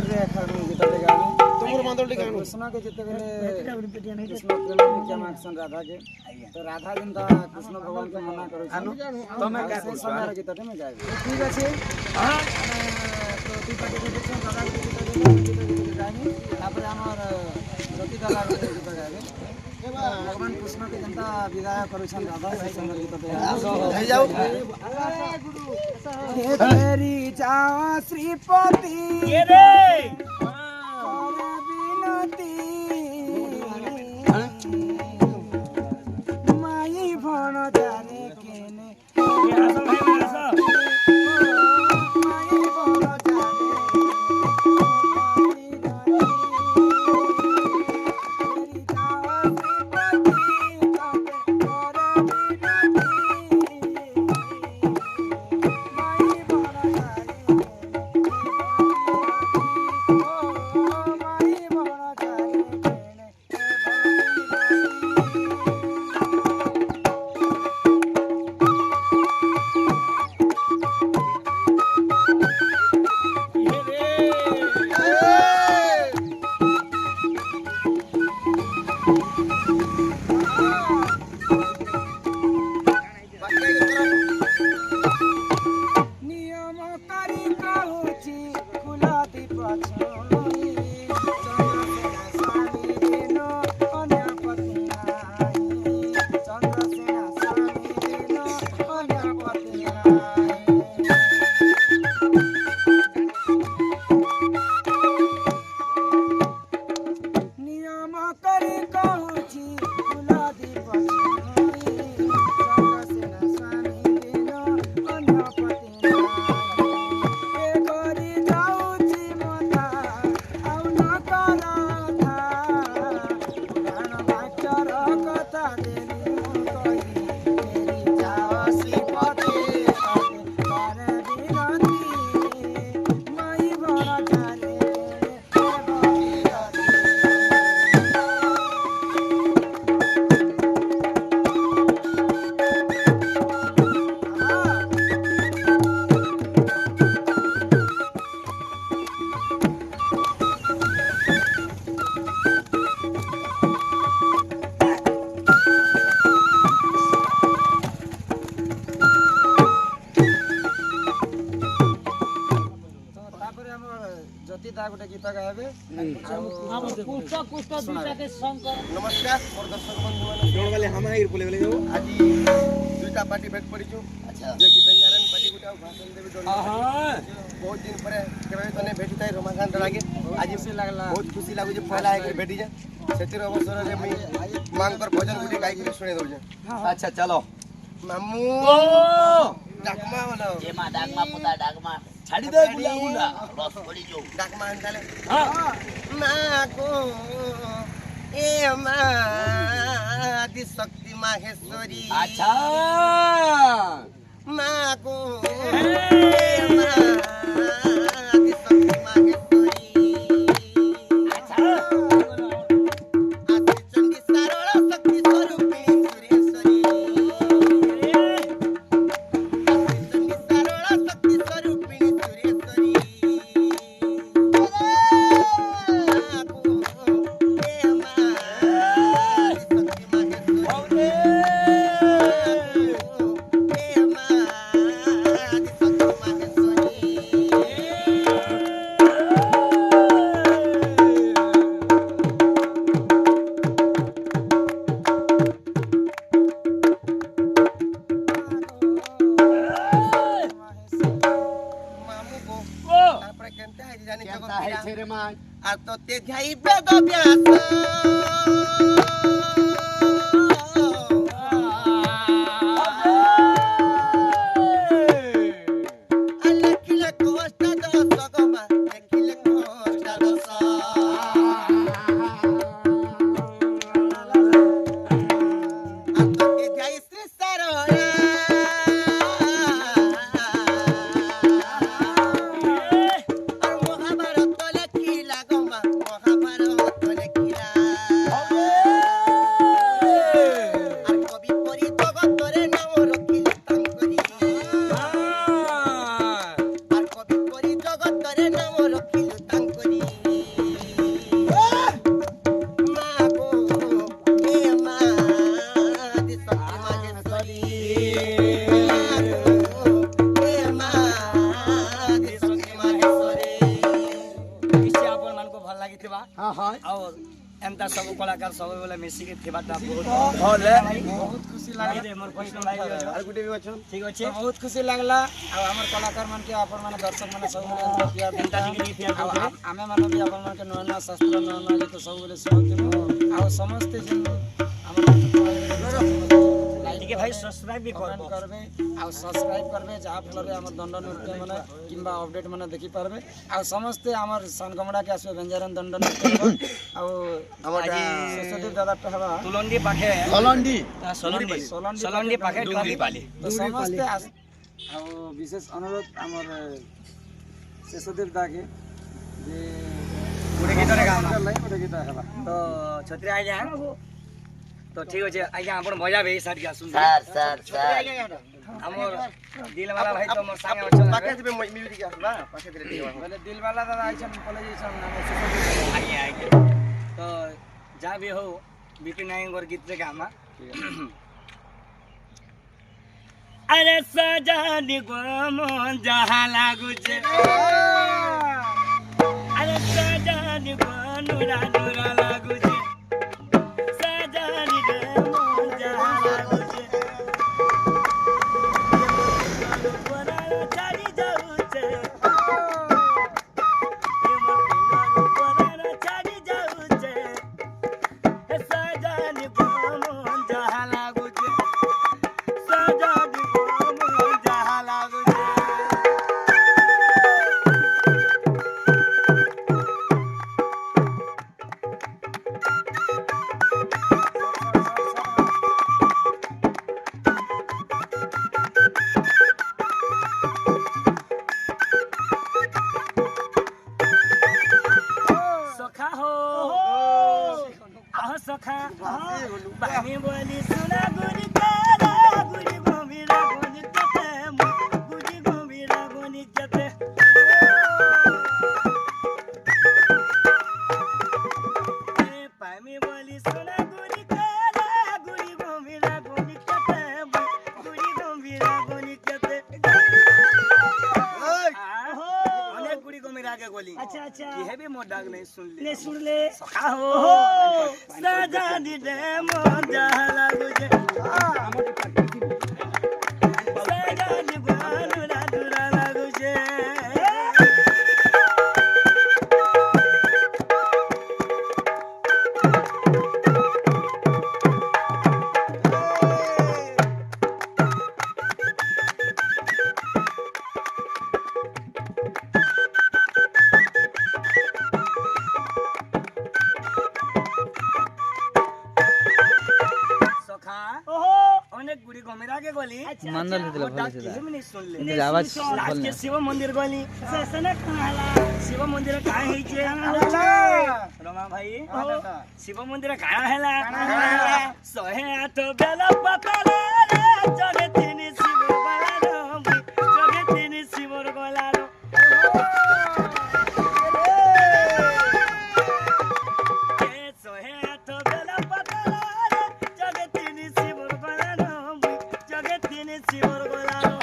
दरबार रे खानु गीत गानी तुमर मंदल गानु कृष्ण के जिते बेले कृष्ण प्रेम के माखसन राधा के तो राधा जिंदा कृष्ण भगवान के मना करू तमे का समय गीत में गाय ठीक अछि हां तो ती पाटी के देखो राधा के गीत गानी तापर हमर रति दला के गीत गावे भगवान कृष्ण के जनता विदाय करूछन राधा से सुंदर गीत हे जाओ हे तेरी जावा श्रीपति के रे बिनती माई भण जाने केने गोटे गीत गावे नमस्कार और दर्शक बंधु माने जोड़ वाले हम आइर बोले जाऊ आज दुईटा पार्टी भेट पड़ीछु अच्छा जे कि बेंजारन पार्टी गुटा भाषण देबे जोड़ बहुत दिन परे केबे तने भेटी ताई रमाकांत लागे आज से लागला बहुत खुशी लागु जे पहला एक भेटी जा सेतिर अवसर रे मी मांकर भजन गुटी गाई के सुने दउ अच्छा चलो मामू डाकमा वाला ए मा डाकमा पुता डाकमा छाड़ी दे बुला बुला रस पड़ी जो डाकमा अंताले हां मां को ए मां आदि शक्ति माहेश्वरी अच्छा मां को ए मां आदि शक्ति माहेश्वरी अच्छा आदि चंडी सारोला शक्ति स्वरूपिणी सुरेश्वरी आ तो ते जाई बेद व्यास अलेखिले कोष्ट दस गमा लेखिले कोष्ट दस आ तो ते जाई श्री सरोया जगत रे नाम रखिलु तांकरी हां हां और एंता सब कलाकार सब बोले मिसी के थिबाटा बहुत भले बहुत खुशी लागला ये मोर प्रश्न भाई আর গুটি भी अछन ठीक अछि बहुत खुशी लागला आ हमर कलाकार मन के अपन माने दर्शक माने सब माने प्यार एंता जी के प्यार आमे माने भी अपन मन के नया नया शास्त्र नया नया गीत सब बोले सुनते आ समस्त जन हमर ठीक है भाई सब्सक्राइब भी कमेंट करबे आ सब्सक्राइब करबे जहा फल रे हमर दंड नृत्य माने किंबा अपडेट माने देखि पारबे आ समस्त हमर सनगमड़ा के आसबे व्यंजन दंड नृत्य आ हमर ससदेव दादा हवा तुलंडी पाखे ললন্ডি सोलंडी पाखे डुंगरी पाली तो समस्त आ विशेष अनुरोध हमर ससदेव दा के जे गुडे गीत रे गाना गुडे गीत हवा तो छतरी आ जा तो ठीक अछि आज्ञा अपन मजा बे साथ के सुन सर हमर दिल वाला भाई तो मोर संगे अच्छा পাকে দিবে মিউজিক আসবা পাকে দিলে দিবা बोले दिल वाला दादा आइछन कॉलेज आइछन नाम ससदेव आगे आगे तो जा भी हो बिपिन नायक और गीत रे गामा अरे सजनी गम जहा लागु छे अरे सजनी गनुरा नुरा लागु छे सजनी गम जहा लागु छे बड़ा चारी जाऊ छे बड़ा चारी जाऊ छे सजनी गम जहा लागु छे सजनी गम जहा लागु छे सखा हो आह सखा पानी बोली सुना गुरी तेरा गुरी गोमीरा गोनी जते गुरी गोमीरा गोनी जते पानी बोली सुना गुरी तेरा गुरी गोमीरा गोनी जते गुरी गोमीरा गोनी जते अनेक गुड़ी को मिला के गोली अच्छा अच्छा ये भी मोर डाग नहीं सुन ले सखा हो सजा दी दे मोर जहला गुजे सजा दी बानुरा दुरा लागुजे सखा अनेक गुड़ी घमेरा के गोली मंदल दिला मोर डाग किसी में नहीं सुन ले आवाज लास्ट के शिव मंदिर गोली ससने कहला शिव मंदिर काहे है छे रमा भाई शिव मंदिर काहे हैला सहे आठ बेला पतले रे जगे तीन शिव गलारो जगे तीन शिव गलारो ए सहे आठ बेला पतले रे जगे तीन शिव गलारो जगे तीन शिव गलारो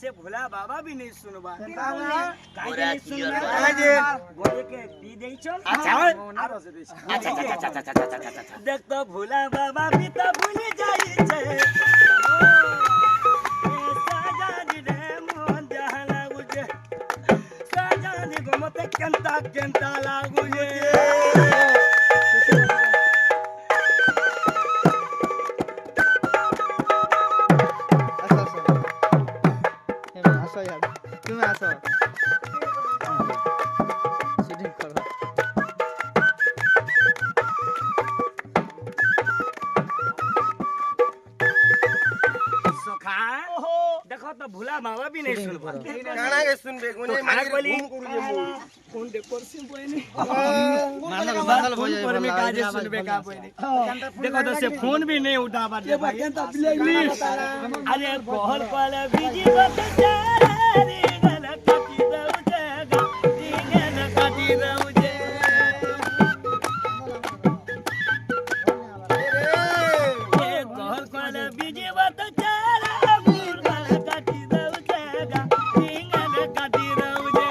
से भोला बाबा भी नहीं सुनबा काहे नहीं सुनबा बोले के पी देई चल अच्छा देख तो भोला बाबा भी तो भूल जाई छे सजानी रे मोहन जहा लागु छे सजानी गो मते केंता केंता लागु छे सखा देखो तो भोला बाबा भी नहीं सुनबा काना के सुनबे कोने माने बोली घूम करू कौन दे परसिम बोइनी मानल पर में काजे सुनबे का बोइनी देखो तो से फोन भी नहीं उठावा दे भाई अरे बहल पाले बिजी बत रे गला काटी दउ जगा दीने काटी दउ जे ए बहल पाले बिजी बत मुर गला काटी दउ जगा दीने काटी दउ जे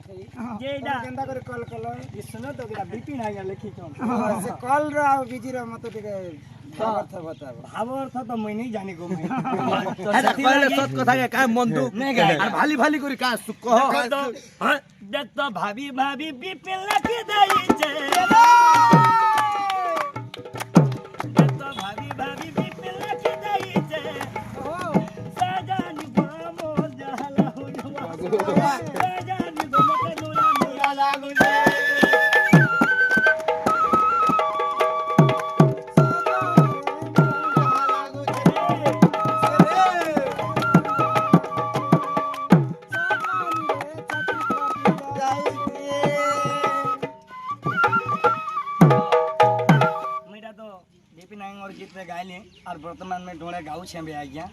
थे जेडा केंदा करे कॉल कलो ये सुनो तो बिना बिपिन आगे लिखी तो से कॉल रो आ बिजी रो मत टिके अर्थ बताबो भाव अर्थ तो मैं नहीं जाने को मैं अरे पहले सत कथा के का मन दु नहीं गाय और भाली भाली करी का सुख कह देख तो भाभी भाभी बिपिन लगे दाई छे देख तो भाभी भाभी बिपिन लगे दाई छे सजानी बामो जहला हो जवा सजानी बामो नूरा नूरा लागो जे और गीत में गायले और वर्तमान में ढोड़े गाँव छे आ गया